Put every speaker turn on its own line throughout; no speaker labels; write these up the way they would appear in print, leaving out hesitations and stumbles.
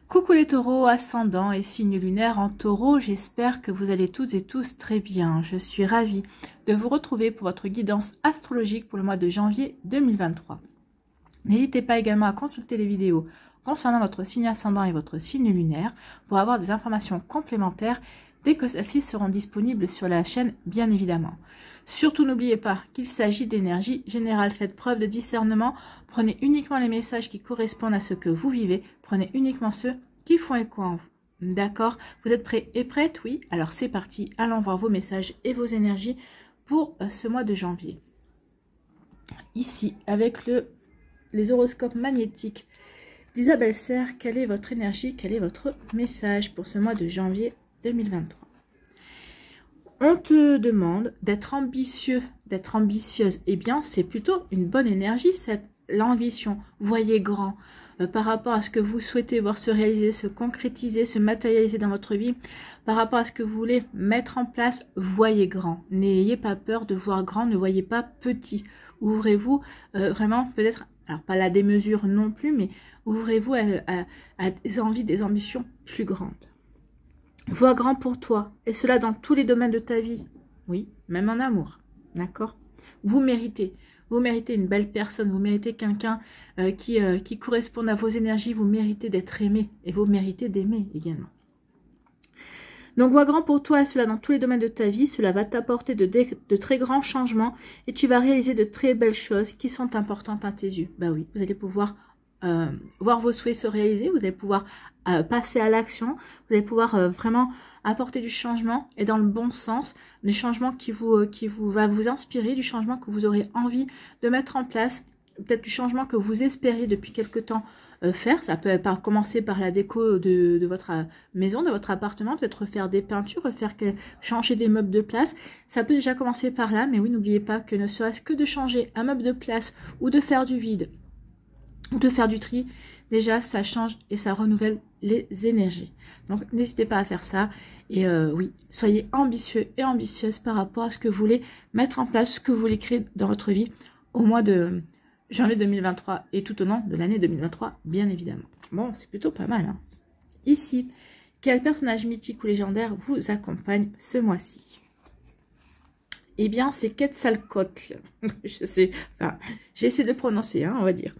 Coucou les taureaux, ascendant et signe lunaire en taureau, j'espère que vous allez toutes et tous très bien. Je suis ravie de vous retrouver pour votre guidance astrologique pour le mois de janvier 2023. N'hésitez pas également à consulter les vidéos concernant votre signe ascendant et votre signe lunaire pour avoir des informations complémentaires dès que celles-ci seront disponibles sur la chaîne, bien évidemment. Surtout n'oubliez pas qu'il s'agit d'énergie générale. Faites preuve de discernement. Prenez uniquement les messages qui correspondent à ce que vous vivez. Prenez uniquement ceux qui font écho en vous. D'accord? Vous êtes prêts et prêtes? Oui? Alors c'est parti. Allons voir vos messages et vos énergies pour ce mois de janvier. Ici, avec les horoscopes magnétiques d'Isabelle Serre, quelle est votre énergie? Quel est votre message pour ce mois de janvier 2023? On te demande d'être ambitieux, d'être ambitieuse. Eh bien, c'est plutôt une bonne énergie, l'ambition. Voyez grand par rapport à ce que vous souhaitez voir se réaliser, se concrétiser, se matérialiser dans votre vie. Par rapport à ce que vous voulez mettre en place, voyez grand. N'ayez pas peur de voir grand, ne voyez pas petit. Ouvrez-vous vraiment, peut-être, alors pas la démesure non plus, mais ouvrez-vous à des envies, des ambitions plus grandes. Vois grand pour toi, et cela dans tous les domaines de ta vie. Oui, même en amour, d'accord? Vous méritez une belle personne, vous méritez quelqu'un qui corresponde à vos énergies, vous méritez d'être aimé, et vous méritez d'aimer également. Donc vois grand pour toi, et cela dans tous les domaines de ta vie, cela va t'apporter de très grands changements, et tu vas réaliser de très belles choses qui sont importantes à tes yeux. Bah oui, vous allez pouvoir voir vos souhaits se réaliser, vous allez pouvoir passer à l'action, vous allez pouvoir vraiment apporter du changement et dans le bon sens, du changement qui va vous inspirer, du changement que vous aurez envie de mettre en place, peut-être du changement que vous espérez depuis quelque temps faire. Ça peut commencer par la déco de votre maison, de votre appartement, peut-être refaire des peintures, changer des meubles de place. Ça peut déjà commencer par là, mais oui, n'oubliez pas que ne serait-ce que de changer un meuble de place ou de faire du vide, ou de faire du tri, déjà ça change et ça renouvelle les énergies. Donc n'hésitez pas à faire ça. Et oui, soyez ambitieux et ambitieuses par rapport à ce que vous voulez mettre en place, ce que vous voulez créer dans votre vie au mois de janvier 2023 et tout au long de l'année 2023, bien évidemment. Bon, c'est plutôt pas mal, hein. Ici, quel personnage mythique ou légendaire vous accompagne ce mois-ci? Eh bien, c'est Quetzalcoatl. J'ai essayé de le prononcer, hein, on va dire.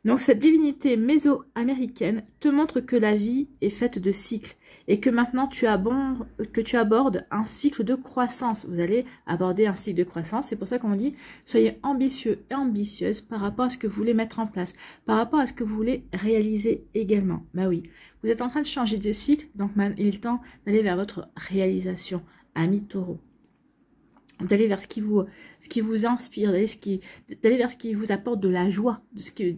Donc, cette divinité méso-américaine te montre que la vie est faite de cycles et que maintenant tu abordes un cycle de croissance. Vous allez aborder un cycle de croissance. C'est pour ça qu'on dit soyez ambitieux et ambitieuses par rapport à ce que vous voulez mettre en place, par rapport à ce que vous voulez réaliser également. Bah oui, vous êtes en train de changer de cycle, donc il est temps d'aller vers votre réalisation, ami taureau. D'aller vers ce qui vous inspire, d'aller vers ce qui vous apporte de la joie,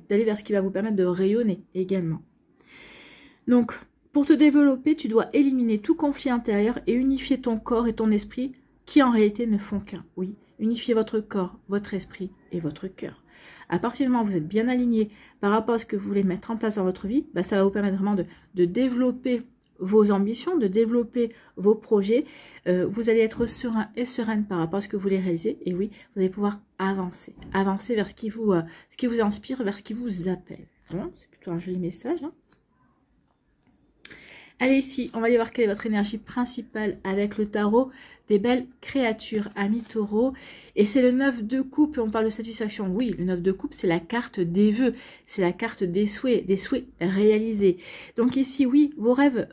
d'aller vers ce qui va vous permettre de rayonner également. Donc, pour te développer, tu dois éliminer tout conflit intérieur et unifier ton corps et ton esprit qui en réalité ne font qu'un. Oui, unifier votre corps, votre esprit et votre cœur. À partir du moment où vous êtes bien aligné par rapport à ce que vous voulez mettre en place dans votre vie, bah, ça va vous permettre vraiment de développer vos ambitions, de développer vos projets. Vous allez être serein et sereine par rapport à ce que vous voulez réaliser. Et oui, vous allez pouvoir avancer vers ce qui vous inspire, vers ce qui vous appelle. Bon, c'est plutôt un joli message, hein. Allez, ici, on va aller voir quelle est votre énergie principale avec le tarot des belles créatures, amis taureau. Et c'est le 9 de coupe, on parle de satisfaction. Oui, le 9 de coupe, c'est la carte des vœux, c'est la carte des souhaits réalisés. Donc ici, oui, vos rêves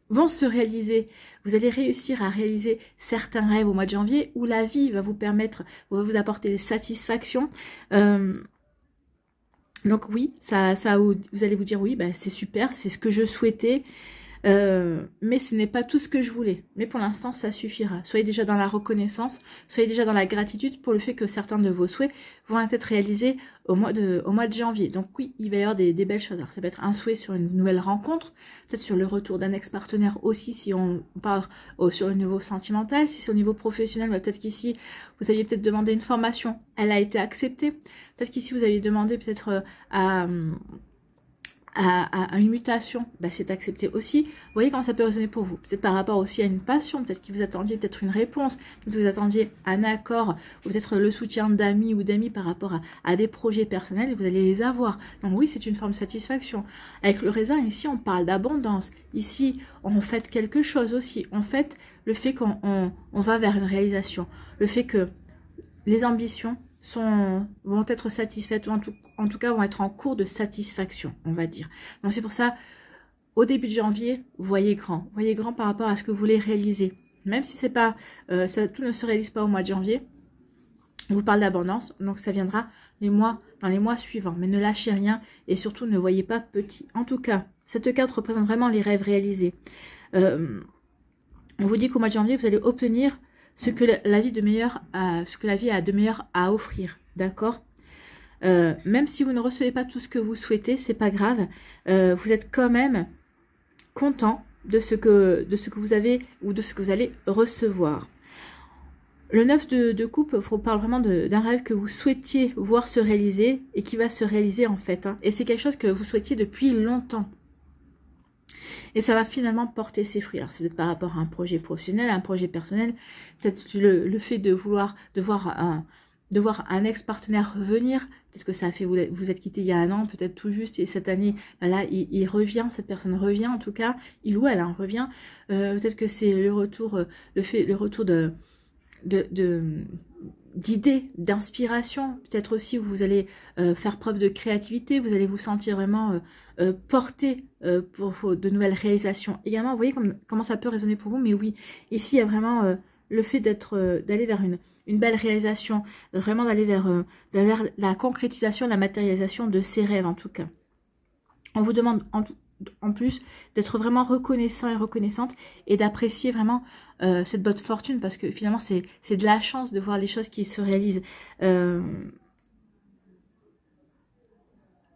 vont se réaliser. Vous allez réussir à réaliser certains rêves au mois de janvier où la vie va va vous apporter des satisfactions. Donc oui, vous allez vous dire oui, bah, c'est super, c'est ce que je souhaitais, mais ce n'est pas tout ce que je voulais. Mais pour l'instant, ça suffira. Soyez déjà dans la reconnaissance, soyez déjà dans la gratitude pour le fait que certains de vos souhaits vont être réalisés au mois de janvier. Donc oui, il va y avoir des belles choses. Alors ça peut être un souhait sur une nouvelle rencontre, peut-être sur le retour d'un ex-partenaire aussi si on part sur le niveau sentimental. Si c'est au niveau professionnel, bah, peut-être qu'ici, vous aviez peut-être demandé une formation, elle a été acceptée. Peut-être qu'ici, vous aviez demandé peut-être à à une mutation, bah, c'est accepté aussi. Vous voyez comment ça peut résonner pour vous. Peut-être par rapport aussi à une passion, peut-être que vous attendiez peut-être une réponse, peut-être que vous attendiez un accord, ou peut-être le soutien d'amis ou d'amis par rapport à des projets personnels, et vous allez les avoir. Donc oui, c'est une forme de satisfaction. Avec le raisin, ici, on parle d'abondance. Ici, on fait quelque chose aussi. On fait le fait qu'on va vers une réalisation. Le fait que les ambitions vont être satisfaites, ou en tout cas vont être en cours de satisfaction, on va dire. Donc c'est pour ça, au début de janvier, voyez grand par rapport à ce que vous voulez réaliser. Même si c'est pas, tout ne se réalise pas au mois de janvier, on vous parle d'abondance, donc ça viendra dans les mois suivants. Mais ne lâchez rien et surtout ne voyez pas petit. En tout cas, cette carte représente vraiment les rêves réalisés. On vous dit qu'au mois de janvier, vous allez obtenir ce que la vie a de meilleur à offrir, d'accord? Même si vous ne recevez pas tout ce que vous souhaitez, c'est pas grave. Vous êtes quand même content de ce que vous avez ou de ce que vous allez recevoir. Le 9 de coupe vous parle vraiment d'un rêve que vous souhaitiez voir se réaliser et qui va se réaliser en fait. Hein. Et c'est quelque chose que vous souhaitiez depuis longtemps. Et ça va finalement porter ses fruits. Alors c'est peut-être par rapport à un projet professionnel, à un projet personnel, peut-être le fait de voir un ex-partenaire revenir, peut-être que ça a fait, vous êtes quitté il y a un an, peut-être tout juste, et cette année, là, il revient, cette personne revient en tout cas, il ou elle revient, peut-être que c'est le retour d'idées, d'inspiration, peut-être aussi où vous allez faire preuve de créativité, vous allez vous sentir vraiment porté pour de nouvelles réalisations. Également, vous voyez comment ça peut résonner pour vous, mais oui, ici il y a vraiment le fait d'aller vers une belle réalisation, vraiment d'aller vers la concrétisation, la matérialisation de ses rêves en tout cas. On vous demande en plus d'être vraiment reconnaissant et reconnaissante et d'apprécier vraiment cette bonne fortune parce que finalement c'est de la chance de voir les choses qui se réalisent.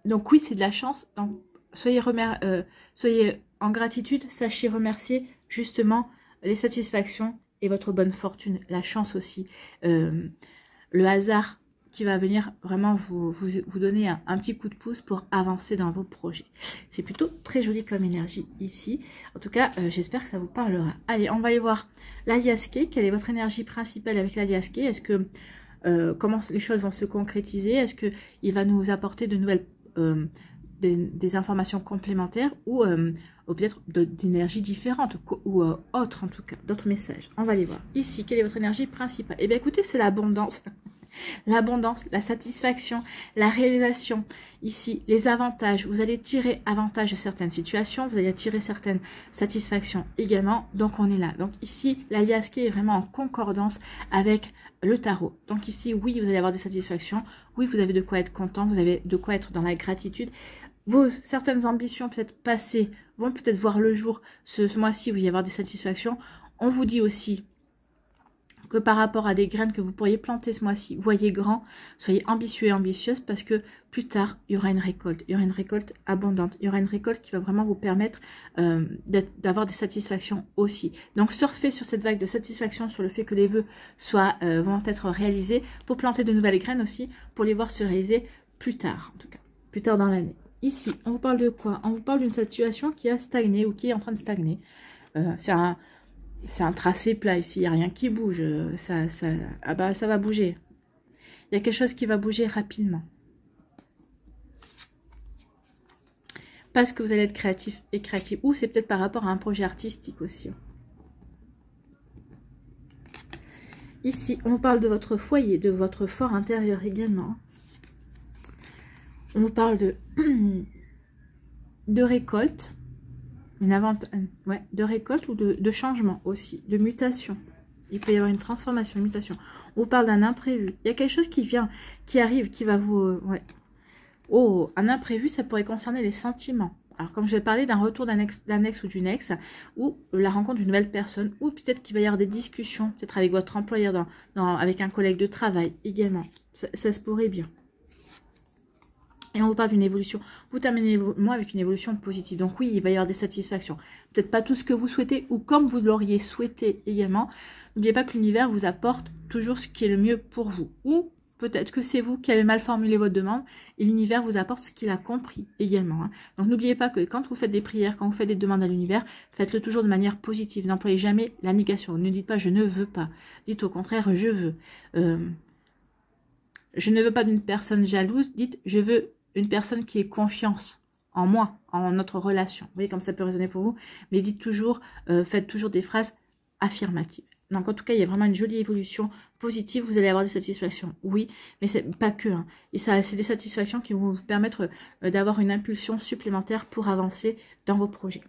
Donc oui, c'est de la chance. Donc soyez en gratitude, sachez remercier justement les satisfactions et votre bonne fortune, la chance aussi, le hasard qui va venir vraiment vous donner un petit coup de pouce pour avancer dans vos projets. C'est plutôt très joli comme énergie ici. En tout cas, j'espère que ça vous parlera. Allez, on va aller voir l'Aliasqué. Quelle est votre énergie principale avec l'Aliasqué? Est-ce que comment les choses vont se concrétiser? Est-ce qu'il va nous apporter de nouvelles des informations complémentaires ou peut-être d'énergie différente ou autre en tout cas, d'autres messages. On va les voir. Ici, quelle est votre énergie principale? Eh bien écoutez, c'est l'abondance. L'abondance, la satisfaction, la réalisation. Ici, les avantages. Vous allez tirer avantage de certaines situations, vous allez tirer certaines satisfactions également. Donc on est là. Donc ici, l'Aliasqué est vraiment en concordance avec le tarot. Donc ici, oui, vous allez avoir des satisfactions. Oui, vous avez de quoi être content, vous avez de quoi être dans la gratitude. Certaines ambitions peut-être passées vont peut-être voir le jour ce mois-ci, il va y avoir des satisfactions. On vous dit aussi que par rapport à des graines que vous pourriez planter ce mois-ci, voyez grand, soyez ambitieux et ambitieuse parce que plus tard, il y aura une récolte. Il y aura une récolte abondante. Il y aura une récolte qui va vraiment vous permettre d'avoir des satisfactions aussi. Donc, surfez sur cette vague de satisfaction, sur le fait que les vœux vont être réalisés pour planter de nouvelles graines aussi, pour les voir se réaliser plus tard, en tout cas, plus tard dans l'année. Ici, on vous parle de quoi? On vous parle d'une situation qui a stagné ou qui est en train de stagner. C'est un tracé plat ici, il n'y a rien qui bouge. Ça va bouger. Il y a quelque chose qui va bouger rapidement. Parce que vous allez être créatif et créatif. Ou c'est peut-être par rapport à un projet artistique aussi. Ici, on parle de votre foyer, de votre fort intérieur également. On vous parle de récolte, de récolte ou de changement aussi, de mutation. Il peut y avoir une transformation, une mutation. On vous parle d'un imprévu. Il y a quelque chose qui arrive, qui va vous... Oh, un imprévu, ça pourrait concerner les sentiments. Alors, comme je vais parler d'un retour d'un ex ou d'une ex, ou la rencontre d'une nouvelle personne, ou peut-être qu'il va y avoir des discussions, peut-être avec votre employeur, avec un collègue de travail également. Ça se pourrait bien. Et on vous parle d'une évolution. Vous terminez le mois avec une évolution positive. Donc oui, il va y avoir des satisfactions. Peut-être pas tout ce que vous souhaitez ou comme vous l'auriez souhaité également. N'oubliez pas que l'univers vous apporte toujours ce qui est le mieux pour vous. Ou peut-être que c'est vous qui avez mal formulé votre demande et l'univers vous apporte ce qu'il a compris également. Hein. Donc n'oubliez pas que quand vous faites des prières, quand vous faites des demandes à l'univers, faites-le toujours de manière positive. N'employez jamais la négation. Ne dites pas je ne veux pas. Dites au contraire je veux. Je ne veux pas d'une personne jalouse. Dites je veux une personne qui ait confiance en moi, en notre relation. Vous voyez comme ça peut résonner pour vous. Mais dites toujours, faites toujours des phrases affirmatives. Donc en tout cas, il y a vraiment une jolie évolution positive. Vous allez avoir des satisfactions, oui, mais c'est pas que. Hein. Et ça, c'est des satisfactions qui vont vous permettre d'avoir une impulsion supplémentaire pour avancer dans vos projets.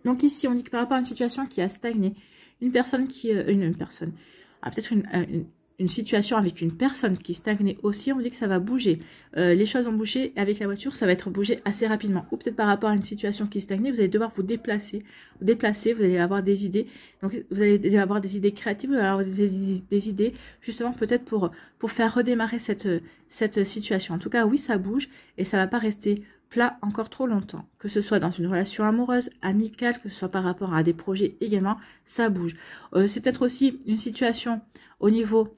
Donc ici, on dit que par rapport à une situation qui a stagné, une personne qui... peut-être une situation avec une personne qui stagnait aussi, on dit que ça va bouger. Les choses vont bouger avec la voiture, ça va être bougé assez rapidement. Ou peut-être par rapport à une situation qui stagnait, vous allez devoir vous déplacer. Vous allez avoir des idées. Donc vous allez avoir des idées créatives, vous allez avoir des idées justement peut-être pour faire redémarrer cette situation. En tout cas, oui, ça bouge et ça ne va pas rester plat encore trop longtemps. Que ce soit dans une relation amoureuse, amicale, que ce soit par rapport à des projets également, ça bouge. C'est peut-être aussi une situation au niveau...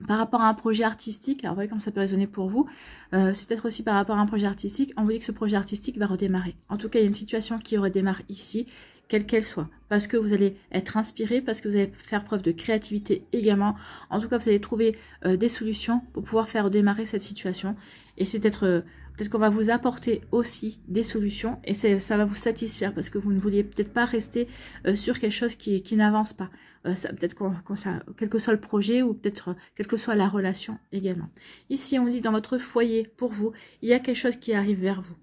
Par rapport à un projet artistique, alors vous voyez comme ça peut résonner pour vous, c'est peut-être aussi par rapport à un projet artistique, on vous dit que ce projet artistique va redémarrer. En tout cas, il y a une situation qui redémarre ici, quelle qu'elle soit, parce que vous allez être inspiré, parce que vous allez faire preuve de créativité également. En tout cas, vous allez trouver des solutions pour pouvoir faire redémarrer cette situation. Et c'est peut-être qu'on va vous apporter aussi des solutions et ça va vous satisfaire parce que vous ne vouliez peut-être pas rester sur quelque chose qui n'avance pas. Peut-être quel que soit le projet ou peut-être quelle que soit la relation également. Ici, on dit dans votre foyer, pour vous, il y a quelque chose qui arrive vers vous.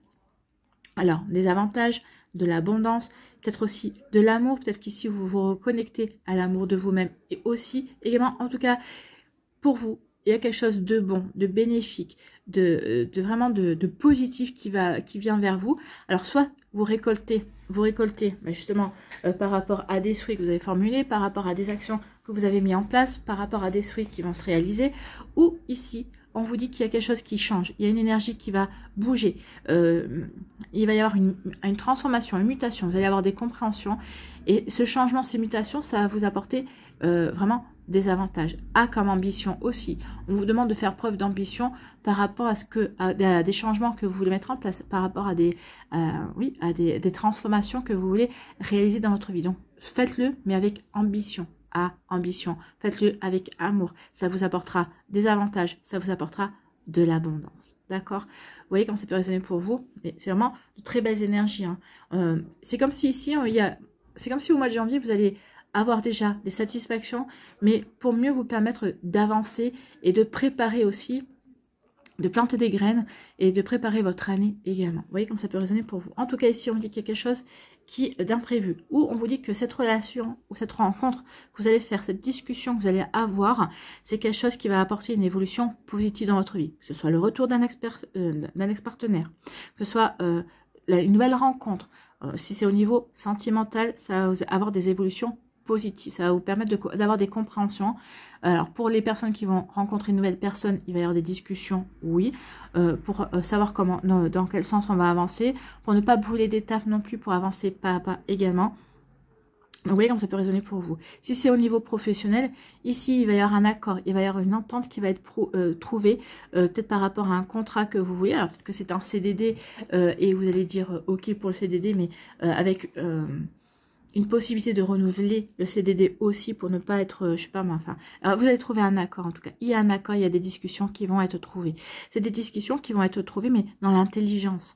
Alors, des avantages, de l'abondance, peut-être aussi de l'amour, peut-être qu'ici, vous vous reconnectez à l'amour de vous-même et aussi, également, en tout cas, pour vous, il y a quelque chose de bon, de bénéfique, vraiment de positif qui vient vers vous. Alors, soit vous récoltez justement par rapport à des souhaits que vous avez formulés, par rapport à des actions que vous avez mis en place, par rapport à des souhaits qui vont se réaliser, ou ici, on vous dit qu'il y a quelque chose qui change, il y a une énergie qui va bouger, il va y avoir une transformation, une mutation, vous allez avoir des compréhensions, et ce changement, ces mutations, ça va vous apporter vraiment des avantages. Comme ambition aussi, on vous demande de faire preuve d'ambition par rapport à des changements que vous voulez mettre en place, par rapport à des transformations que vous voulez réaliser dans votre vie. Donc faites-le, mais avec ambition. Ambition, faites-le avec amour, ça vous apportera des avantages, ça vous apportera de l'abondance, d'accord? Vous voyez comme ça peut résonner pour vous, c'est vraiment de très belles énergies, hein. C'est comme si ici, c'est comme si au mois de janvier, vous allez avoir déjà des satisfactions, mais pour mieux vous permettre d'avancer et de préparer aussi, de planter des graines et de préparer votre année également. Vous voyez comme ça peut résonner pour vous. En tout cas, ici, on dit qu'il y a quelque chose qui est d'imprévu. Ou on vous dit que cette relation ou cette rencontre que vous allez faire, cette discussion que vous allez avoir, c'est quelque chose qui va apporter une évolution positive dans votre vie. Que ce soit le retour d'un ex-partenaire, que ce soit une nouvelle rencontre. Si c'est au niveau sentimental, ça va avoir des évolutions positif, ça va vous permettre d'avoir des compréhensions. Alors pour les personnes qui vont rencontrer une nouvelle personne, il va y avoir des discussions, oui, pour savoir comment, dans quel sens on va avancer, pour ne pas brûler d'étapes non plus, pour avancer pas à pas également. Donc vous voyez comme ça peut résonner pour vous. Si c'est au niveau professionnel, ici il va y avoir un accord, il va y avoir une entente qui va être trouvée, peut-être par rapport à un contrat que vous voulez. Alors peut-être que c'est un CDD et vous allez dire ok pour le CDD, mais avec une possibilité de renouveler le CDD aussi pour ne pas être, je sais pas moi, enfin, vous allez trouver un accord en tout cas. Il y a un accord, il y a des discussions qui vont être trouvées. C'est des discussions qui vont être trouvées, mais dans l'intelligence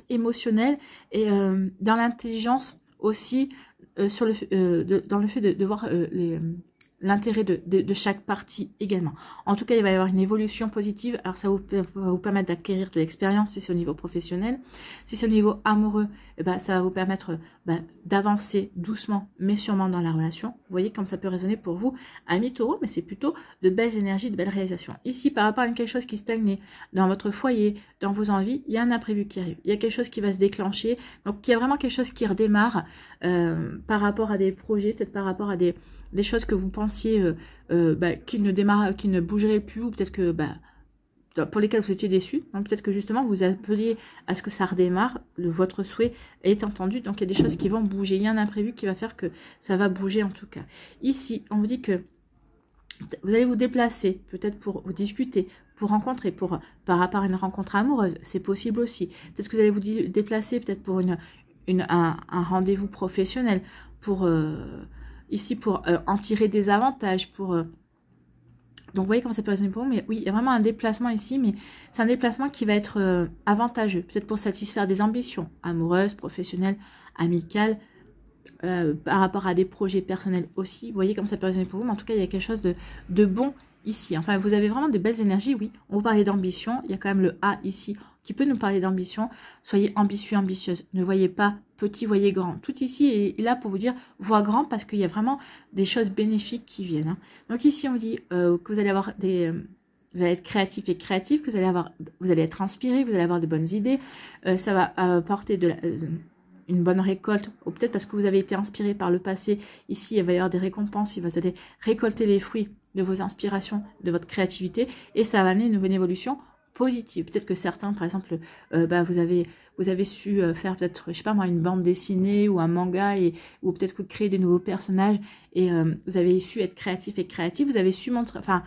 émotionnelle et dans l'intelligence aussi dans le fait de voir l'intérêt de chaque partie également. En tout cas, il va y avoir une évolution positive. Alors, ça va vous permettre d'acquérir de l'expérience si c'est au niveau professionnel. Si c'est au niveau amoureux, ça va vous permettre d'avancer doucement, mais sûrement dans la relation. Vous voyez comme ça peut résonner pour vous, amis taureaux, mais c'est plutôt de belles énergies, de belles réalisations. Ici, par rapport à quelque chose qui stagne dans votre foyer, dans vos envies, il y a un imprévu qui arrive. Il y a quelque chose qui va se déclencher. Donc, il y a vraiment quelque chose qui redémarre par rapport à des projets, peut-être par rapport à des choses que vous pensiez qui ne bougeraient plus, ou peut-être que pour lesquelles vous étiez déçus. Donc peut-être que justement vous appeliez à ce que ça redémarre, votre souhait est entendu, donc il y a des choses qui vont bouger. Il y a un imprévu qui va faire que ça va bouger en tout cas. Ici, on vous dit que Vous allez vous déplacer, peut-être pour vous discuter, pour rencontrer, par rapport à une rencontre amoureuse, c'est possible aussi. Peut-être que vous allez vous déplacer, peut-être pour un rendez-vous professionnel, pour ici pour en tirer des avantages, donc, vous voyez comment ça peut résonner pour vous. Mais oui, il y a vraiment un déplacement ici, mais c'est un déplacement qui va être avantageux. Peut-être pour satisfaire des ambitions amoureuses, professionnelles, amicales, par rapport à des projets personnels aussi. Vous voyez comment ça peut résonner pour vous. Mais en tout cas, il y a quelque chose de bon ici. Enfin, vous avez vraiment de belles énergies, oui. On vous parlait d'ambition. Il y a quand même le A ici qui peut nous parler d'ambition. Soyez ambitieux, ambitieuse. Ne voyez pas petit, voyez grand. Tout ici est là pour vous dire, vois grand, parce qu'il y a vraiment des choses bénéfiques qui viennent. Hein. Donc ici, on dit que vous allez avoir vous allez être créatif et créatif, que vous allez être inspiré, vous allez avoir de bonnes idées. Ça va apporter une bonne récolte, ou peut-être parce que vous avez été inspiré par le passé. Ici, il va y avoir des récompenses, vous allez récolter les fruits de vos inspirations, de votre créativité, et ça va amener une évolution positive. Peut-être que certains, par exemple, vous avez su faire peut-être, je sais pas moi, une bande dessinée ou un manga, ou peut-être que créer de nouveaux personnages, et vous avez su être créatif et créatif, vous avez su montrer, enfin,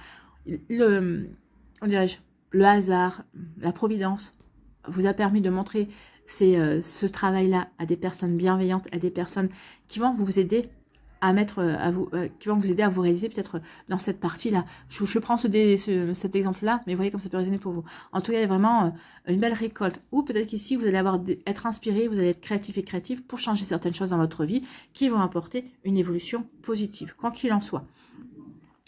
on dirait-je, le hasard, la providence vous a permis de montrer ce travail-là à des personnes bienveillantes, à des personnes qui vont vous aider à qui vont vous aider à vous réaliser peut-être dans cette partie-là. Je prends cet exemple-là, mais vous voyez comme ça peut résonner pour vous. En tout cas, il y a vraiment une belle récolte. Ou peut-être qu'ici, vous allez être inspiré, vous allez être créatif et créatif pour changer certaines choses dans votre vie qui vont apporter une évolution positive, quoi qu'il en soit.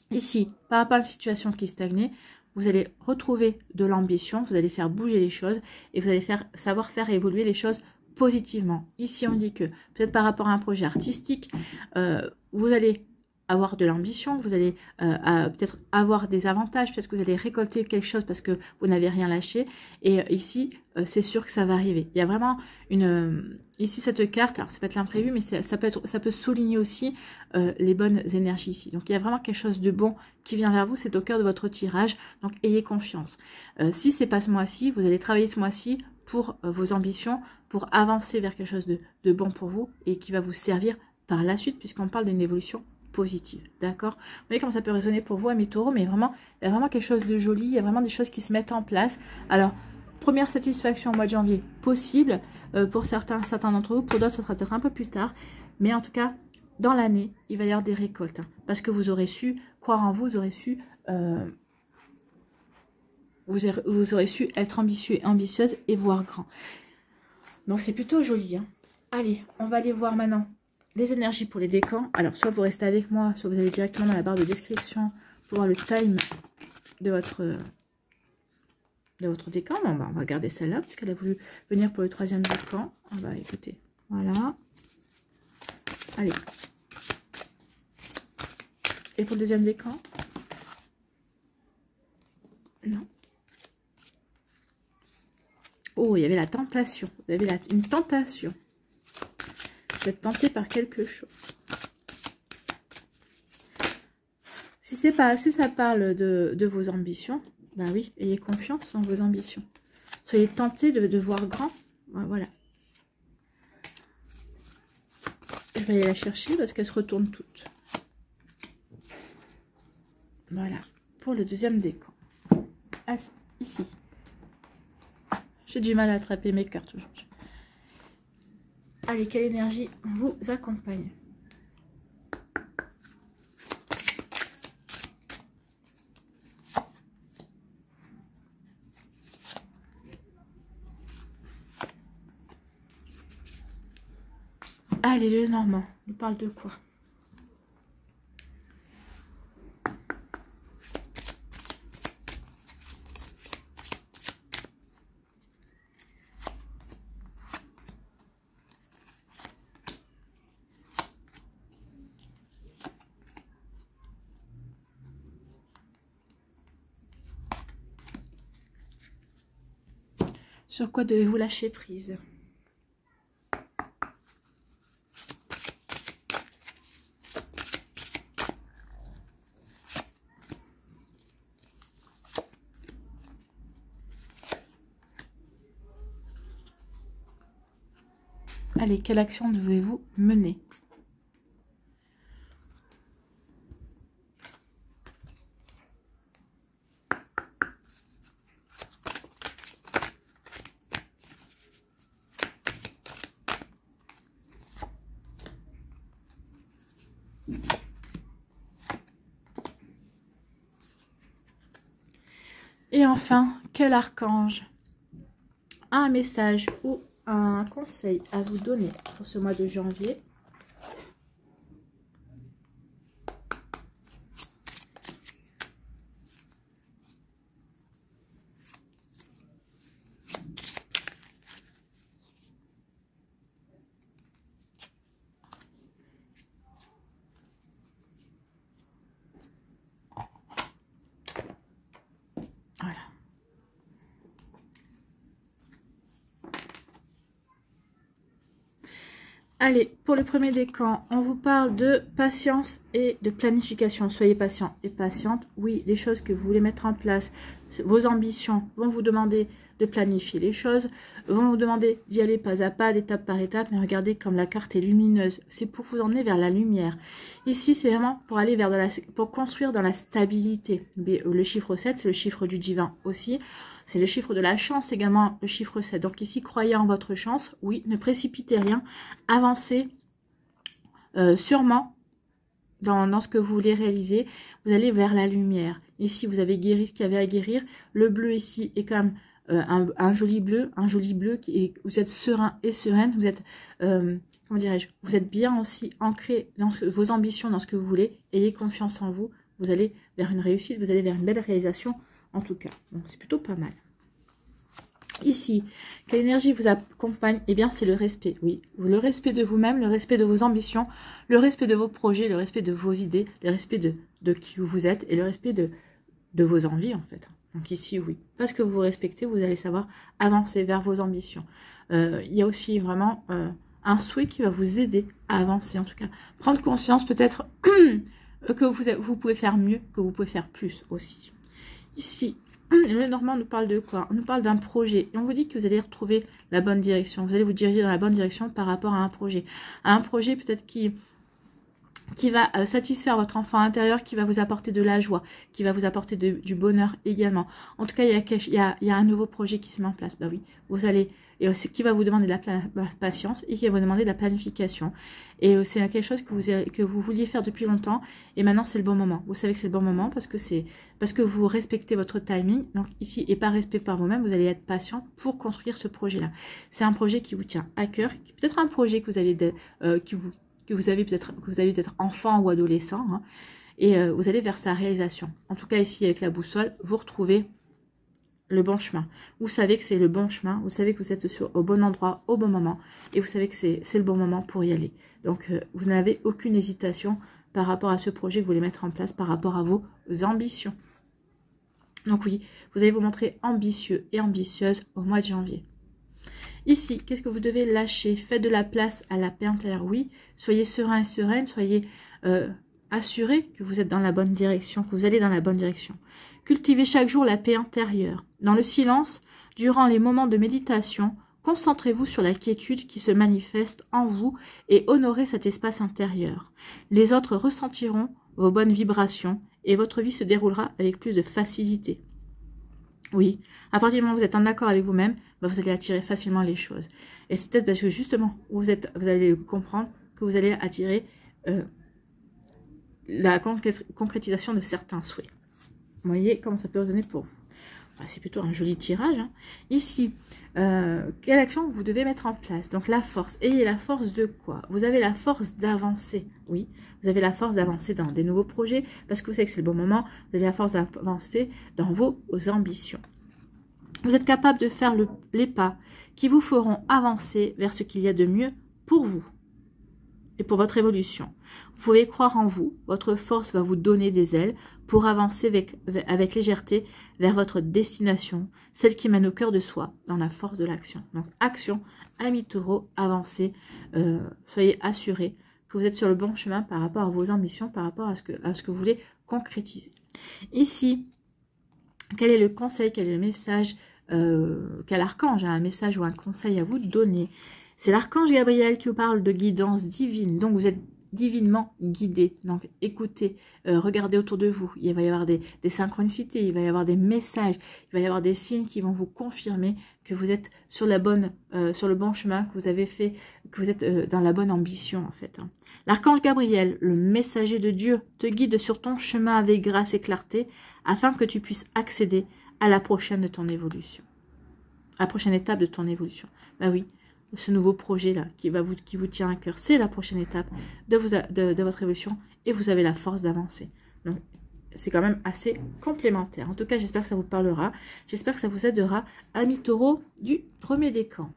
Ici, par rapport à une situation qui stagnait, vous allez retrouver de l'ambition, vous allez faire bouger les choses et vous allez savoir faire évoluer les choses positivement. Ici, on dit que peut-être par rapport à un projet artistique, vous allez avoir de l'ambition, vous allez peut-être avoir des avantages, peut-être que vous allez récolter quelque chose parce que vous n'avez rien lâché. Et ici, c'est sûr que ça va arriver. Il y a vraiment ici, cette carte, alors ça peut être l'imprévu, mais ça peut souligner aussi les bonnes énergies ici. Donc, il y a vraiment quelque chose de bon qui vient vers vous, c'est au cœur de votre tirage, donc ayez confiance. Si c'est pas ce mois-ci, vous allez travailler ce mois-ci pour vos ambitions, pour avancer vers quelque chose de bon pour vous et qui va vous servir par la suite, puisqu'on parle d'une évolution positive, d'accord? Vous voyez comment ça peut résonner pour vous, amis taureaux, mais vraiment, il y a vraiment quelque chose de joli, il y a vraiment des choses qui se mettent en place. Alors, première satisfaction au mois de janvier possible, pour certains d'entre vous, pour d'autres, ça sera peut-être un peu plus tard, mais en tout cas, dans l'année, il va y avoir des récoltes, hein, parce que vous aurez su croire en vous, vous aurez su... vous aurez su être ambitieux et ambitieuse et voir grand. Donc, c'est plutôt joli. Hein. Allez, on va aller voir maintenant les énergies pour les décans. Alors, soit vous restez avec moi, soit vous allez directement dans la barre de description pour voir le time de votre décan. Bon, on va garder celle-là, puisqu'elle a voulu venir pour le troisième décan. On va écouter. Voilà. Allez. Et pour le deuxième décan? Non. Oh, il y avait la tentation. Vous avez une tentation. Vous êtes tenté par quelque chose. Si ça parle de vos ambitions, ben oui, ayez confiance en vos ambitions. Soyez tenté de voir grand. Voilà. Je vais aller la chercher parce qu'elle se retourne toute. Voilà. Pour le deuxième décan. Ah, ici. J'ai du mal à attraper mes cartes aujourd'hui. Allez, quelle énergie vous accompagne? Allez, le Normand, il parle de quoi? Sur quoi devez-vous lâcher prise? Allez, quelle action devez-vous mener? Et enfin, quel archange a un message ou un conseil à vous donner pour ce mois de janvier? Voilà. Allez, pour le premier décan, on vous parle de patience et de planification. Soyez patient et patiente. Oui, les choses que vous voulez mettre en place, vos ambitions vont vous demander de planifier les choses, vont vous demander d'y aller pas à pas, d'étape par étape, mais regardez comme la carte est lumineuse. C'est pour vous emmener vers la lumière. Ici, c'est vraiment pour aller vers pour construire dans la stabilité. Le chiffre 7, c'est le chiffre du divin aussi. C'est le chiffre de la chance également, le chiffre 7. Donc ici, croyez en votre chance. Oui, ne précipitez rien. Avancez sûrement dans ce que vous voulez réaliser. Vous allez vers la lumière. Ici, vous avez guéri ce qu'il y avait à guérir. Le bleu ici est quand même un joli bleu. Vous êtes serein et sereine. Vous êtes, comment dirais-je, vous êtes bien aussi ancré dans vos ambitions, dans ce que vous voulez. Ayez confiance en vous. Vous allez vers une réussite, vous allez vers une belle réalisation. En tout cas, donc c'est plutôt pas mal. Ici, quelle énergie vous accompagne? Eh bien, c'est le respect, oui. Le respect de vous-même, le respect de vos ambitions, le respect de vos projets, le respect de vos idées, le respect de qui vous êtes et le respect de vos envies, en fait. Donc ici, oui. Parce que vous vous respectez, vous allez savoir avancer vers vos ambitions. Il y a aussi vraiment un souhait qui va vous aider à avancer, en tout cas. Prendre conscience peut-être que vous pouvez faire mieux, que vous pouvez faire plus aussi. Ici, le Normand nous parle de quoi? On nous parle d'un projet. Et on vous dit que vous allez retrouver la bonne direction. Vous allez vous diriger dans la bonne direction par rapport à un projet. À un projet peut-être qui va satisfaire votre enfant intérieur, qui va vous apporter de la joie, qui va vous apporter du bonheur également. En tout cas, il y a un nouveau projet qui se met en place. Bah oui, vous allez... Et qui va vous demander de la patience et qui va vous demander de la planification. Et c'est quelque chose que vous vouliez faire depuis longtemps. Et maintenant, c'est le bon moment. Vous savez que c'est le bon moment parce que vous respectez votre timing. Donc ici, et par respect par vous-même, vous allez être patient pour construire ce projet-là. C'est un projet qui vous tient à cœur. Peut-être un projet que vous avez que vous avez peut-être enfant ou adolescent. Hein, et vous allez vers sa réalisation. En tout cas, ici, avec la boussole, vous retrouvez le bon chemin. Vous savez que c'est le bon chemin, vous savez que vous êtes au bon endroit, au bon moment, et vous savez que c'est le bon moment pour y aller. Donc, vous n'avez aucune hésitation par rapport à ce projet que vous voulez mettre en place, par rapport à vos ambitions. Donc oui, vous allez vous montrer ambitieux et ambitieuse au mois de janvier. Ici, qu'est-ce que vous devez lâcher? Faites de la place à la paix intérieure, oui. Soyez serein et sereine, soyez assurés que vous êtes dans la bonne direction, que vous allez dans la bonne direction. Cultivez chaque jour la paix intérieure. Dans le silence, durant les moments de méditation, concentrez-vous sur la quiétude qui se manifeste en vous et honorez cet espace intérieur. Les autres ressentiront vos bonnes vibrations et votre vie se déroulera avec plus de facilité. Oui, à partir du moment où vous êtes en accord avec vous-même, vous allez attirer facilement les choses. Et c'est peut-être parce que justement, vous allez comprendre que vous allez attirer la concrétisation de certains souhaits. Vous voyez comment ça peut résonner pour vous. Enfin, c'est plutôt un joli tirage. Hein. Ici, quelle action vous devez mettre en place? Donc la force. Ayez la force de quoi? Vous avez la force d'avancer. Oui, vous avez la force d'avancer dans des nouveaux projets parce que vous savez que c'est le bon moment. Vous avez la force d'avancer dans vos ambitions. Vous êtes capable de faire les pas qui vous feront avancer vers ce qu'il y a de mieux pour vous et pour votre évolution. Vous pouvez croire en vous, votre force va vous donner des ailes pour avancer avec légèreté vers votre destination, celle qui mène au cœur de soi, dans la force de l'action. Donc action, amis taureaux, avancez, soyez assurés que vous êtes sur le bon chemin par rapport à vos ambitions, par rapport à ce que vous voulez concrétiser. Ici, quel est le conseil, quel est le message, quel archange a un message ou un conseil à vous donner? C'est l'archange Gabriel qui vous parle de guidance divine. Donc vous êtes divinement guidé. Donc écoutez, regardez autour de vous, il va y avoir des synchronicités, il va y avoir des messages, il va y avoir des signes qui vont vous confirmer que vous êtes sur le bon chemin, que vous avez fait, que vous êtes dans la bonne ambition en fait. L'archange Gabriel, le messager de Dieu, te guide sur ton chemin avec grâce et clarté afin que tu puisses accéder à la prochaine de ton évolution. À la prochaine étape de ton évolution. Ben oui, ce nouveau projet-là qui vous tient à cœur, c'est la prochaine étape de votre évolution et vous avez la force d'avancer. Donc, c'est quand même assez complémentaire. En tout cas, j'espère que ça vous parlera. J'espère que ça vous aidera, amis taureaux du premier décan.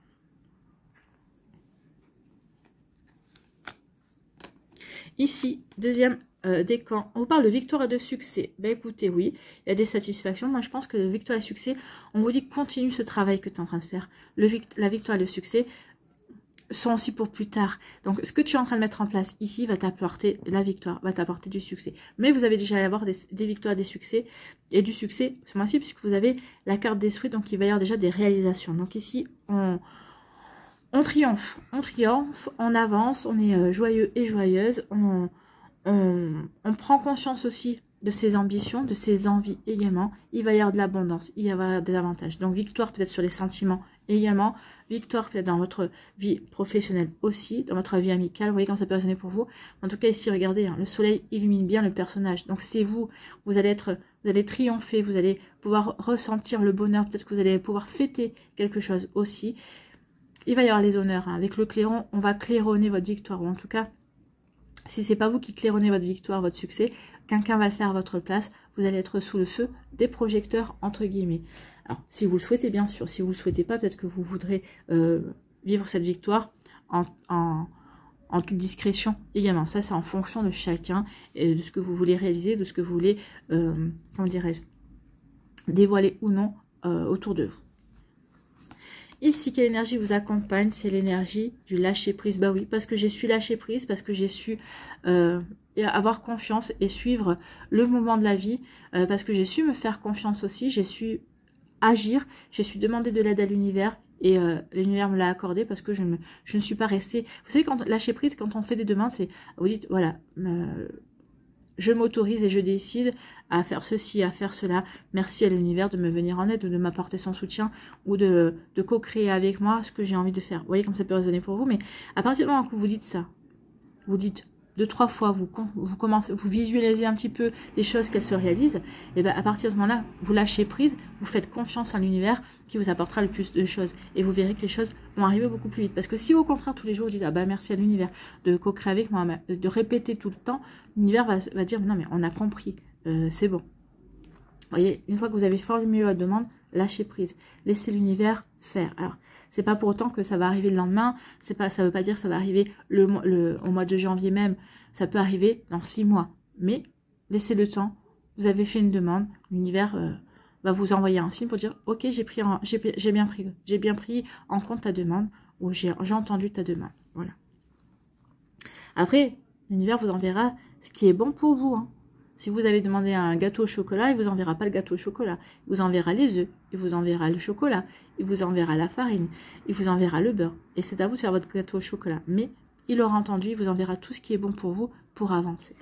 Ici, deuxième décan, on vous parle de victoire et de succès. Ben écoutez, oui, il y a des satisfactions. Moi, je pense que de victoire et succès, on vous dit continue ce travail que tu es en train de faire. La victoire et le succès sont aussi pour plus tard. Donc, ce que tu es en train de mettre en place ici va t'apporter la victoire, va t'apporter du succès. Mais vous avez déjà à avoir des victoires, des succès et du succès ce mois-ci, puisque vous avez la carte des fruits, donc il va y avoir déjà des réalisations. Donc ici, on triomphe, on avance, on est joyeux et joyeuse, on prend conscience aussi de ses ambitions, de ses envies également. Il va y avoir de l'abondance, il va y avoir des avantages. Donc victoire peut-être sur les sentiments également, victoire peut-être dans votre vie professionnelle aussi, dans votre vie amicale. Vous voyez quand ça peut résonner pour vous. En tout cas ici, regardez, hein, le soleil illumine bien le personnage. Donc c'est vous, vous allez triompher, vous allez pouvoir ressentir le bonheur. Peut-être que vous allez pouvoir fêter quelque chose aussi. Il va y avoir les honneurs. Hein. Avec le clairon, on va claironner votre victoire. Ou en tout cas, si c'est pas vous qui claironnez votre victoire, votre succès, quelqu'un va le faire à votre place. Vous allez être sous le feu des projecteurs, entre guillemets. Alors, si vous le souhaitez, bien sûr. Si vous le souhaitez pas, peut-être que vous voudrez vivre cette victoire en toute discrétion également. Ça, c'est en fonction de chacun et de ce que vous voulez réaliser, de ce que vous voulez, comment dirais-je, dévoiler ou non autour de vous. Ici, quelle énergie vous accompagne? C'est l'énergie du lâcher-prise. Bah oui, parce que j'ai su lâcher prise, parce que j'ai su avoir confiance et suivre le mouvement de la vie, parce que j'ai su me faire confiance aussi, j'ai su agir, j'ai su demander de l'aide à l'univers et l'univers me l'a accordé parce que je ne suis pas restée. Vous savez, quand lâcher prise, quand on fait des demandes, c'est vous dites, voilà, je m'autorise et je décide à faire ceci, à faire cela. Merci à l'univers de me venir en aide ou de m'apporter son soutien ou de co-créer avec moi ce que j'ai envie de faire. Vous voyez comme ça peut résonner pour vous, mais à partir du moment que vous dites ça, vous dites 2-3 fois, vous visualisez un petit peu les choses qu'elles se réalisent, et bien à partir de ce moment-là, vous lâchez prise, vous faites confiance à l'univers qui vous apportera le plus de choses. Et vous verrez que les choses vont arriver beaucoup plus vite. Parce que si au contraire, tous les jours, vous dites, ah bah merci à l'univers de co-créer avec moi, de répéter tout le temps, l'univers va dire, non mais on a compris, c'est bon. Vous voyez, une fois que vous avez formulé votre demande, lâchez prise. Laissez l'univers faire. Alors, c'est pas pour autant que ça va arriver le lendemain. Ça veut pas dire que ça va arriver au mois de janvier même. Ça peut arriver dans 6 mois. Mais laissez le temps. Vous avez fait une demande. L'univers va vous envoyer un signe pour dire, ok, j'ai bien pris en compte ta demande ou j'ai entendu ta demande. Voilà. Après, l'univers vous enverra ce qui est bon pour vous. Hein. Si vous avez demandé un gâteau au chocolat, il ne vous enverra pas le gâteau au chocolat. Il vous enverra les œufs, il vous enverra le chocolat, il vous enverra la farine, il vous enverra le beurre. Et c'est à vous de faire votre gâteau au chocolat. Mais il aura entendu, il vous enverra tout ce qui est bon pour vous pour avancer.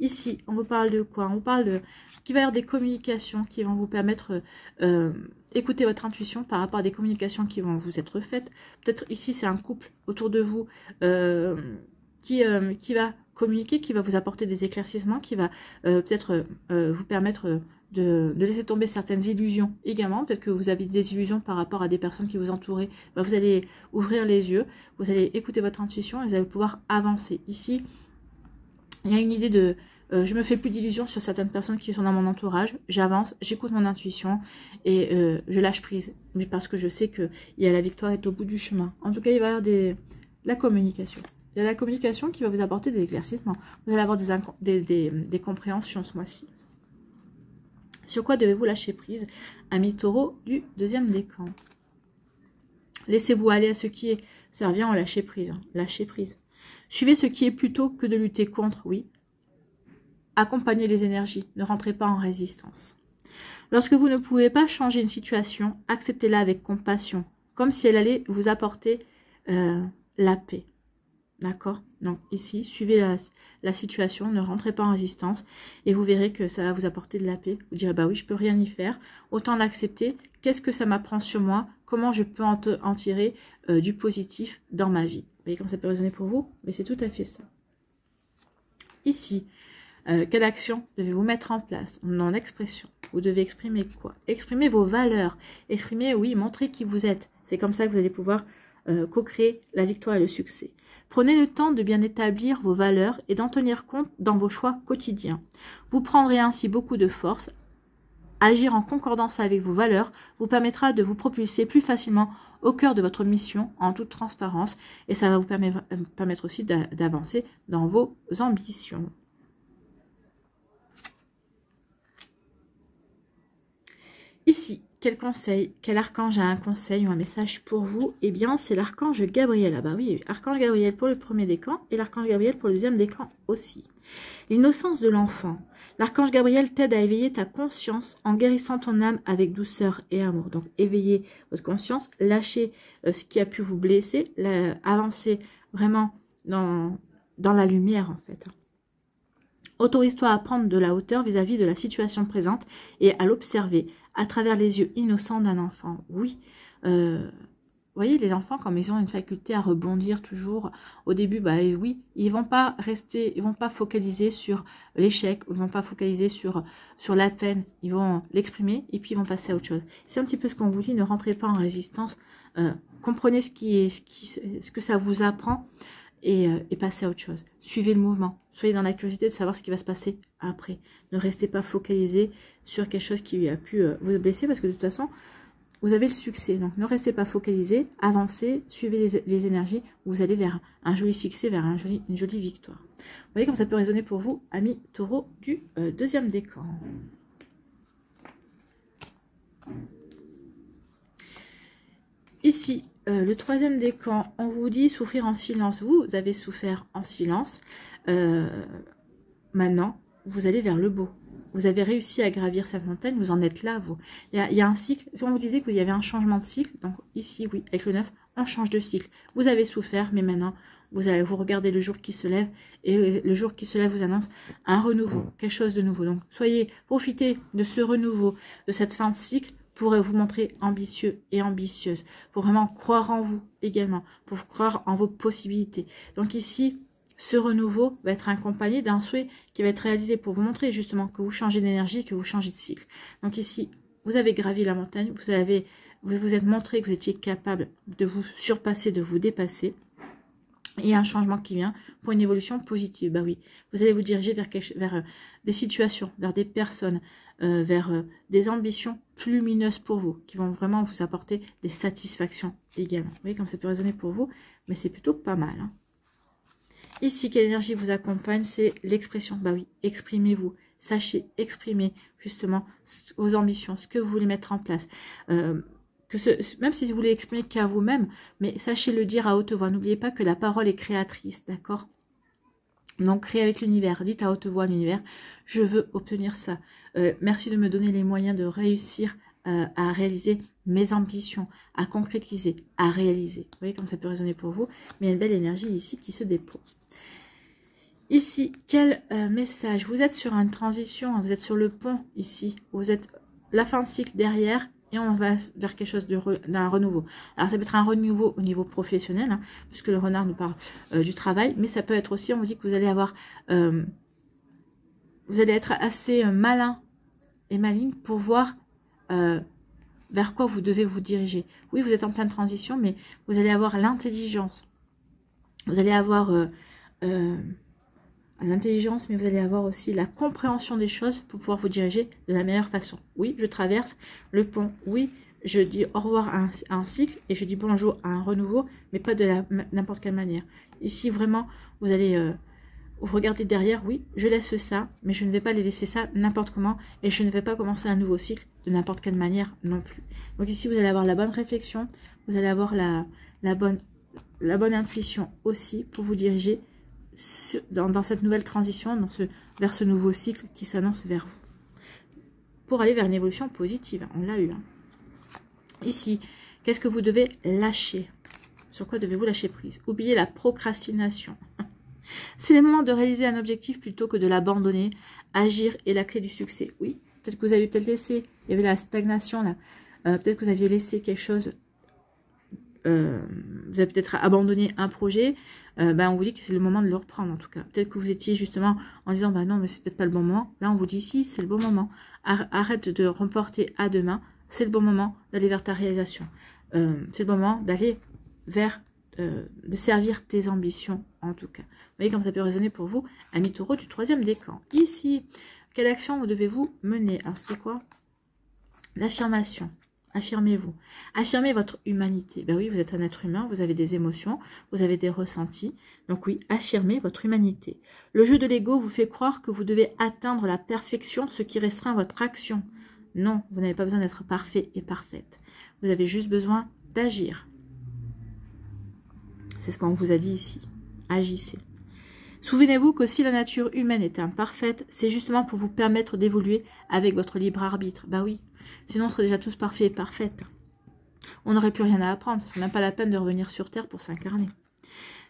Ici, on vous parle de quoi? On vous parle qu'il va y avoir des communications qui vont vous permettre d'écouter votre intuition par rapport à des communications qui vont vous être faites. Peut-être ici, c'est un couple autour de vous qui va communiquer, qui va vous apporter des éclaircissements, qui va peut-être vous permettre de laisser tomber certaines illusions également. Peut-être que vous avez des illusions par rapport à des personnes qui vous entourent. Ben, vous allez ouvrir les yeux, vous allez écouter votre intuition et vous allez pouvoir avancer. Ici, il y a une idée de je me fais plus d'illusions sur certaines personnes qui sont dans mon entourage. J'avance, j'écoute mon intuition et je lâche prise. Mais parce que je sais que la victoire est au bout du chemin. En tout cas, il va y avoir de la communication. Il y a la communication qui va vous apporter des éclaircissements. Vous allez avoir des compréhensions ce mois-ci. Sur quoi devez-vous lâcher prise, amis taureaux du deuxième décan? Laissez-vous aller à ce qui est. Ça revient au lâcher prise. Hein. Lâcher prise. Suivez ce qui est plutôt que de lutter contre, oui. Accompagnez les énergies. Ne rentrez pas en résistance. Lorsque vous ne pouvez pas changer une situation, acceptez-la avec compassion, comme si elle allait vous apporter la paix. D'accord? Donc ici, suivez la situation, ne rentrez pas en résistance et vous verrez que ça va vous apporter de la paix. Vous direz, bah oui, je peux rien y faire. Autant l'accepter. Qu'est-ce que ça m'apprend sur moi? Comment je peux en tirer du positif dans ma vie? Vous voyez comme ça peut résonner pour vous? Mais c'est tout à fait ça. Ici, quelle action devez-vous mettre en place? En expression. Vous devez exprimer quoi? Exprimer vos valeurs. Exprimer, oui, montrer qui vous êtes. C'est comme ça que vous allez pouvoir co-créer la victoire et le succès. Prenez le temps de bien établir vos valeurs et d'en tenir compte dans vos choix quotidiens. Vous prendrez ainsi beaucoup de force. Agir en concordance avec vos valeurs vous permettra de vous propulser plus facilement au cœur de votre mission en toute transparence et ça va vous permettre aussi d'avancer dans vos ambitions. Ici, quel conseil, quel archange a un conseil ou un message pour vous? Eh bien, c'est l'archange Gabriel. Ah bah oui, archange Gabriel pour le premier décan et l'archange Gabriel pour le deuxième décan aussi. L'innocence de l'enfant. L'archange Gabriel t'aide à éveiller ta conscience en guérissant ton âme avec douceur et amour. Donc, éveillez votre conscience, lâchez ce qui a pu vous blesser, avancez vraiment dans la lumière en fait. Autorise-toi à prendre de la hauteur vis-à-vis de la situation présente et à l'observer à travers les yeux innocents d'un enfant. Oui, vous voyez, les enfants, comme ils ont une faculté à rebondir toujours, au début, bah oui, ils vont pas rester, ils vont pas focaliser sur l'échec, ils vont pas focaliser sur la peine, ils vont l'exprimer et puis ils vont passer à autre chose. C'est un petit peu ce qu'on vous dit, ne rentrez pas en résistance, comprenez ce que ça vous apprend et passez à autre chose. Suivez le mouvement, soyez dans la curiosité de savoir ce qui va se passer après. Ne restez pas focalisé sur quelque chose qui a pu vous blesser parce que de toute façon, vous avez le succès. Donc, ne restez pas focalisé, avancez, suivez les énergies. Vous allez vers un joli succès, vers une jolie victoire. Vous voyez comme ça peut résonner pour vous, amis taureaux du deuxième décan. Ici, le troisième décan, on vous dit souffrir en silence. Vous avez souffert en silence. Maintenant, vous allez vers le beau. Vous avez réussi à gravir cette montagne, vous en êtes là, vous. Il y a un cycle, si on vous disait qu'il y avait un changement de cycle, donc ici, oui, avec le 9, on change de cycle. Vous avez souffert, mais maintenant, vous regardez le jour qui se lève, et le jour qui se lève vous annonce un renouveau, quelque chose de nouveau. Donc, profitez de ce renouveau, de cette fin de cycle, pour vous montrer ambitieux et ambitieuse, pour vraiment croire en vous également, pour croire en vos possibilités. Donc ici, ce renouveau va être accompagné d'un souhait qui va être réalisé pour vous montrer justement que vous changez d'énergie, que vous changez de cycle. Donc ici, vous avez gravi la montagne, vous vous êtes montré que vous étiez capable de vous surpasser, de vous dépasser. Il y a un changement qui vient pour une évolution positive. Bah oui, vous allez vous diriger vers des situations, vers des personnes, vers des ambitions plus lumineuses pour vous, qui vont vraiment vous apporter des satisfactions également. Vous voyez comme ça peut résonner pour vous, mais c'est plutôt pas mal, hein. Ici, quelle énergie vous accompagne? C'est l'expression. Bah oui, exprimez-vous. Sachez exprimer justement vos ambitions, ce que vous voulez mettre en place. Même si vous voulez exprimer qu'à vous-même, mais sachez le dire à haute voix. N'oubliez pas que la parole est créatrice, d'accord? Donc, créez avec l'univers. Dites à haute voix à l'univers, je veux obtenir ça. Merci de me donner les moyens de réussir à réaliser mes ambitions, à concrétiser, à réaliser. Vous voyez comme ça peut résonner pour vous, mais il y a une belle énergie ici qui se dépose. Ici, quel message? Vous êtes sur une transition, vous êtes sur le pont ici, vous êtes la fin de cycle derrière et on va vers quelque chose d'un renouveau. Alors ça peut être un renouveau au niveau professionnel, hein, puisque le renard nous parle du travail, mais ça peut être aussi, on vous dit que vous allez avoir, vous allez être assez malin et maligne pour voir vers quoi vous devez vous diriger. Oui, vous êtes en pleine transition, mais vous allez avoir l'intelligence. Vous allez avoir l'intelligence, mais vous allez avoir aussi la compréhension des choses pour pouvoir vous diriger de la meilleure façon. Oui, je traverse le pont. Oui, je dis au revoir à un cycle et je dis bonjour à un renouveau, mais pas de n'importe quelle manière. Ici, vraiment, vous allez vous regarder derrière. Oui, je laisse ça, mais je ne vais pas les laisser ça n'importe comment et je ne vais pas commencer un nouveau cycle de n'importe quelle manière non plus. Donc ici, vous allez avoir la bonne réflexion, vous allez avoir la bonne intuition aussi pour vous diriger dans cette nouvelle transition, vers ce nouveau cycle qui s'annonce vers vous. Pour aller vers une évolution positive, on l'a eu. Hein. Ici, qu'est-ce que vous devez lâcher? Sur quoi devez-vous lâcher prise? Oubliez la procrastination. C'est le moment de réaliser un objectif plutôt que de l'abandonner. Agir est la clé du succès. Oui, peut-être que vous avez peut-être laissé, il y avait la stagnation là. Peut-être que vous aviez laissé quelque chose, vous avez peut-être abandonné un projet. On vous dit que c'est le moment de le reprendre en tout cas. Peut-être que vous étiez justement en disant bah non mais c'est peut-être pas le bon moment. Là on vous dit si c'est le bon moment. Arrête de reporter à demain. C'est le bon moment d'aller vers ta réalisation. C'est le moment d'aller vers de servir tes ambitions en tout cas. Vous voyez comme ça peut résonner pour vous, ami taureau du 3e décan. Ici, quelle action vous devez-vous mener? Alors c'est quoi? L'affirmation. Affirmez-vous. Affirmez votre humanité. Ben oui, vous êtes un être humain, vous avez des émotions, vous avez des ressentis. Donc oui, affirmez votre humanité. Le jeu de l'ego vous fait croire que vous devez atteindre la perfection, ce qui restreint votre action. Non, vous n'avez pas besoin d'être parfait et parfaite. Vous avez juste besoin d'agir. C'est ce qu'on vous a dit ici. Agissez. Souvenez-vous que si la nature humaine est imparfaite, c'est justement pour vous permettre d'évoluer avec votre libre arbitre. Bah oui, sinon on serait déjà tous parfaits et parfaites. On n'aurait plus rien à apprendre, ce serait même pas la peine de revenir sur Terre pour s'incarner.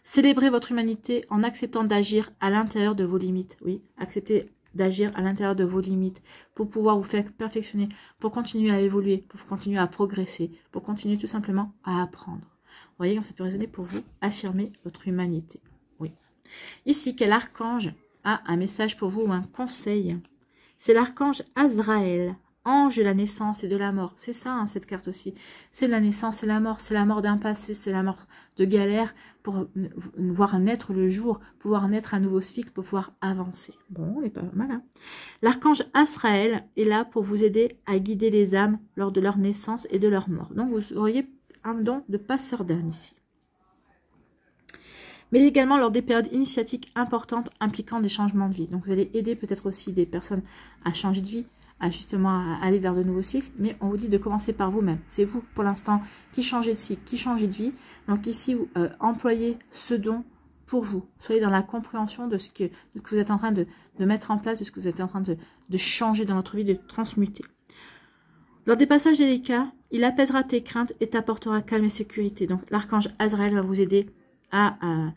Célébrez votre humanité en acceptant d'agir à l'intérieur de vos limites. Oui, acceptez d'agir à l'intérieur de vos limites pour pouvoir vous faire perfectionner, pour continuer à évoluer, pour continuer à progresser, pour continuer tout simplement à apprendre. Vous voyez comme ça peut résonner pour vous, affirmer votre humanité. Oui. Ici, quel archange a un message pour vous ou un conseil? C'est l'archange Azraël, ange de la naissance et de la mort. C'est ça, hein, cette carte aussi. C'est la naissance et la mort. C'est la mort d'un passé, c'est la mort de galère pour voir naître le jour, pouvoir naître un nouveau cycle, pour pouvoir avancer. Bon, on n'est pas mal. Hein. L'archange Azraël est là pour vous aider à guider les âmes lors de leur naissance et de leur mort. Donc, vous auriez un don de passeur d'âme ici. Mais également lors des périodes initiatiques importantes impliquant des changements de vie. Donc vous allez aider peut-être aussi des personnes à changer de vie, à justement aller vers de nouveaux cycles, mais on vous dit de commencer par vous-même. C'est vous pour l'instant qui changez de cycle, qui changez de vie. Donc ici, employez ce don pour vous. Soyez dans la compréhension de ce que vous êtes en train de mettre en place, de ce que vous êtes en train de changer dans votre vie, de transmuter. Lors des passages délicats, il apaisera tes craintes et t'apportera calme et sécurité. Donc l'archange Azraël va vous aider à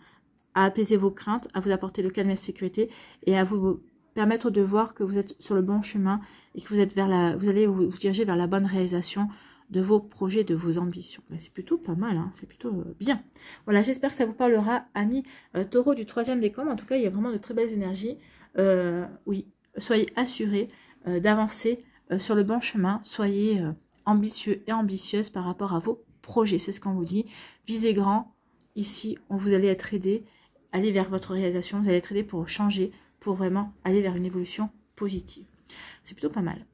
apaiser vos craintes, à vous apporter le calme et la sécurité et à vous permettre de voir que vous êtes sur le bon chemin et que vous êtes vous allez vous diriger vers la bonne réalisation de vos projets, de vos ambitions. C'est plutôt pas mal, hein, c'est plutôt bien. Voilà, j'espère que ça vous parlera, amis taureau du 3e décan. En tout cas, il y a vraiment de très belles énergies. Oui, soyez assurés d'avancer sur le bon chemin. Soyez ambitieux et ambitieuses par rapport à vos projets. C'est ce qu'on vous dit. Visez grand. Ici, vous allez être aidé, aller vers votre réalisation, vous allez être aidé pour changer, pour vraiment aller vers une évolution positive. C'est plutôt pas mal.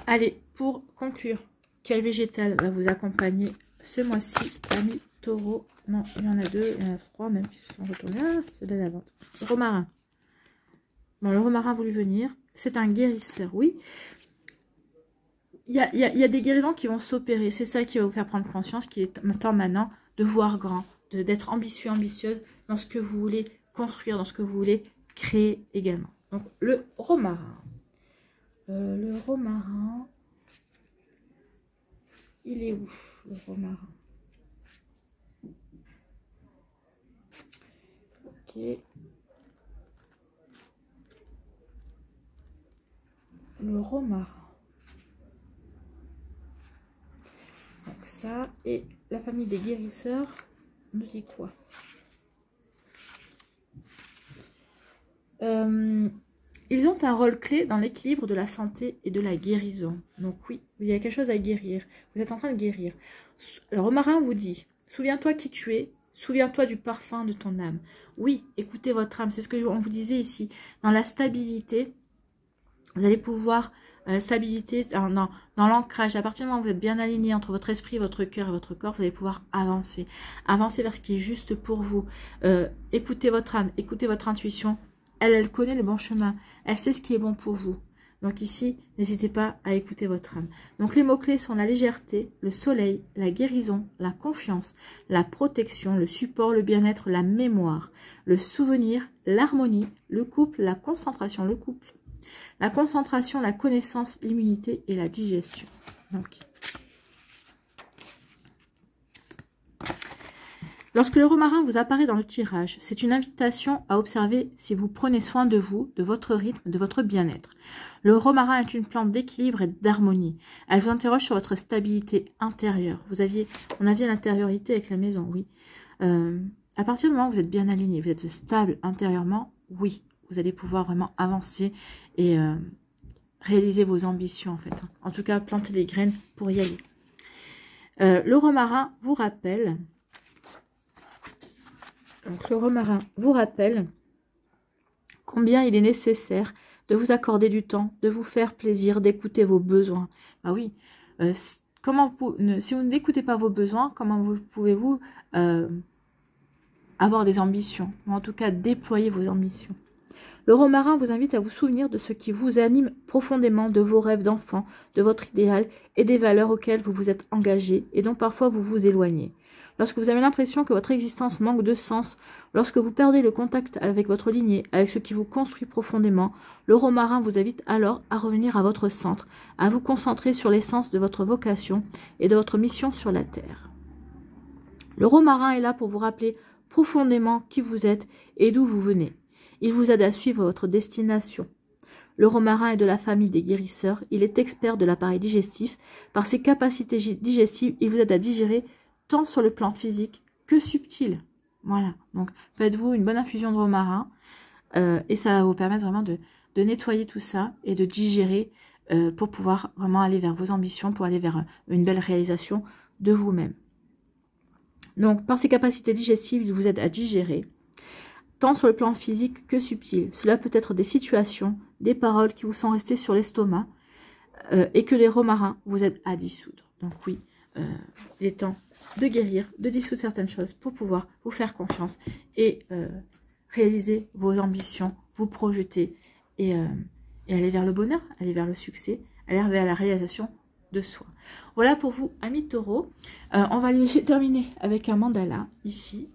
Allez, pour conclure, quel végétal va vous accompagner ce mois-ci, amis taureau? Non, il y en a 2, il y en a 3 même qui se sont retournés. Ah, c'est de la vente. Le romarin. Bon, le romarin a voulu venir. C'est un guérisseur, oui. Il y a des guérisons qui vont s'opérer. C'est ça qui va vous faire prendre conscience qu'il est temps maintenant de voir grand, d'être ambitieux, ambitieuse dans ce que vous voulez construire, dans ce que vous voulez créer également. Donc, le romarin. Le romarin, il est où, le romarin? Ok. Le romarin. Donc ça, et la famille des guérisseurs nous dit quoi? Ils ont un rôle clé dans l'équilibre de la santé et de la guérison. Donc oui, il y a quelque chose à guérir. Vous êtes en train de guérir. Le romarin vous dit, souviens-toi qui tu es, souviens-toi du parfum de ton âme. Oui, écoutez votre âme, c'est ce qu'on vous disait ici. Dans la stabilité, vous allez pouvoir... stabilité dans l'ancrage. À partir du moment où vous êtes bien aligné entre votre esprit, votre cœur et votre corps, vous allez pouvoir avancer. Avancer vers ce qui est juste pour vous. Écoutez votre âme, écoutez votre intuition. Elle connaît le bon chemin. Elle sait ce qui est bon pour vous. Donc ici, n'hésitez pas à écouter votre âme. Donc les mots-clés sont la légèreté, le soleil, la guérison, la confiance, la protection, le support, le bien-être, la mémoire, le souvenir, l'harmonie, le couple, la concentration, le couple. La concentration, la connaissance, l'immunité et la digestion. Donc, lorsque le romarin vous apparaît dans le tirage, c'est une invitation à observer si vous prenez soin de vous, de votre rythme, de votre bien-être. Le romarin est une plante d'équilibre et d'harmonie. Elle vous interroge sur votre stabilité intérieure. On aviez l'intériorité avec la maison, oui. À partir du moment où vous êtes bien aligné, vous êtes stable intérieurement, oui, vous allez pouvoir vraiment avancer et réaliser vos ambitions en fait. En tout cas, planter les graines pour y aller. Le romarin vous rappelle... Donc, le romarin vous rappelle combien il est nécessaire de vous accorder du temps, de vous faire plaisir, d'écouter vos besoins. Ah oui, si vous n'écoutez pas vos besoins, comment pouvez-vous avoir des ambitions, ou en tout cas déployer vos ambitions? Le romarin vous invite à vous souvenir de ce qui vous anime profondément, de vos rêves d'enfant, de votre idéal et des valeurs auxquelles vous vous êtes engagé et dont parfois vous vous éloignez. Lorsque vous avez l'impression que votre existence manque de sens, lorsque vous perdez le contact avec votre lignée, avec ce qui vous construit profondément, le romarin vous invite alors à revenir à votre centre, à vous concentrer sur l'essence de votre vocation et de votre mission sur la terre. Le romarin est là pour vous rappeler profondément qui vous êtes et d'où vous venez. Il vous aide à suivre votre destination. Le romarin est de la famille des guérisseurs. Il est expert de l'appareil digestif. Par ses capacités digestives, il vous aide à digérer tant sur le plan physique que subtil. Voilà. Donc, faites-vous une bonne infusion de romarin et ça va vous permettre vraiment de nettoyer tout ça et de digérer pour pouvoir vraiment aller vers vos ambitions, pour aller vers une belle réalisation de vous-même. Donc, par ses capacités digestives, il vous aide à digérer tant sur le plan physique que subtil. Cela peut être des situations, des paroles qui vous sont restées sur l'estomac et que les romarins vous aident à dissoudre. Donc oui, il est temps de guérir, de dissoudre certaines choses pour pouvoir vous faire confiance et réaliser vos ambitions, vous projeter et aller vers le bonheur, aller vers le succès, aller vers la réalisation de soi. Voilà pour vous, amis taureaux. On va aller terminer avec un mandala ici.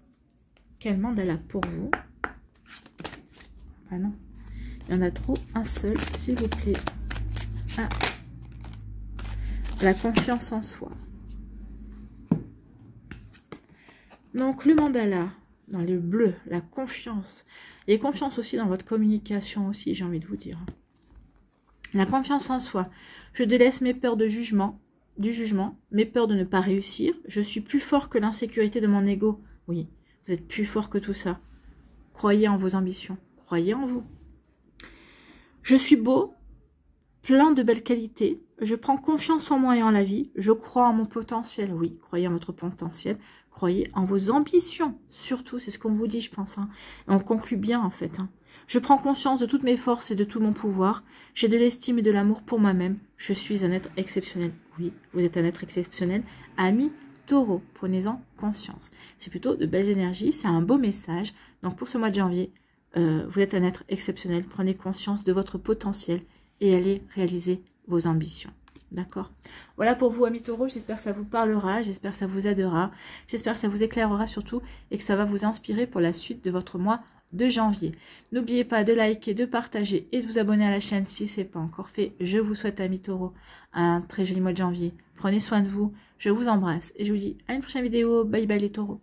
Quel mandala pour vous? Ah non, il y en a trop, un seul, s'il vous plaît. Ah. La confiance en soi. Donc le mandala, dans le bleu, la confiance. Et confiance aussi dans votre communication aussi, j'ai envie de vous dire. La confiance en soi. Je délaisse mes peurs du jugement, mes peurs de ne pas réussir. Je suis plus fort que l'insécurité de mon ego. Oui, vous êtes plus fort que tout ça. Croyez en vos ambitions. Croyez en vous. Je suis beau, plein de belles qualités. Je prends confiance en moi et en la vie. Je crois en mon potentiel. Oui, croyez en votre potentiel. Croyez en vos ambitions. Surtout, c'est ce qu'on vous dit, je pense. Hein. Et on conclut bien, en fait. Hein. Je prends conscience de toutes mes forces et de tout mon pouvoir. J'ai de l'estime et de l'amour pour moi-même. Je suis un être exceptionnel. Oui, vous êtes un être exceptionnel. Ami taureau, prenez-en conscience. C'est plutôt de belles énergies. C'est un beau message. Donc, pour ce mois de janvier, vous êtes un être exceptionnel. Prenez conscience de votre potentiel et allez réaliser vos ambitions. D'accord? Voilà pour vous, amis taureaux. J'espère que ça vous parlera. J'espère que ça vous aidera. J'espère que ça vous éclairera surtout et que ça va vous inspirer pour la suite de votre mois de janvier. N'oubliez pas de liker, de partager et de vous abonner à la chaîne si ce n'est pas encore fait. Je vous souhaite, amis taureaux, un très joli mois de janvier. Prenez soin de vous. Je vous embrasse et je vous dis à une prochaine vidéo. Bye bye les taureaux.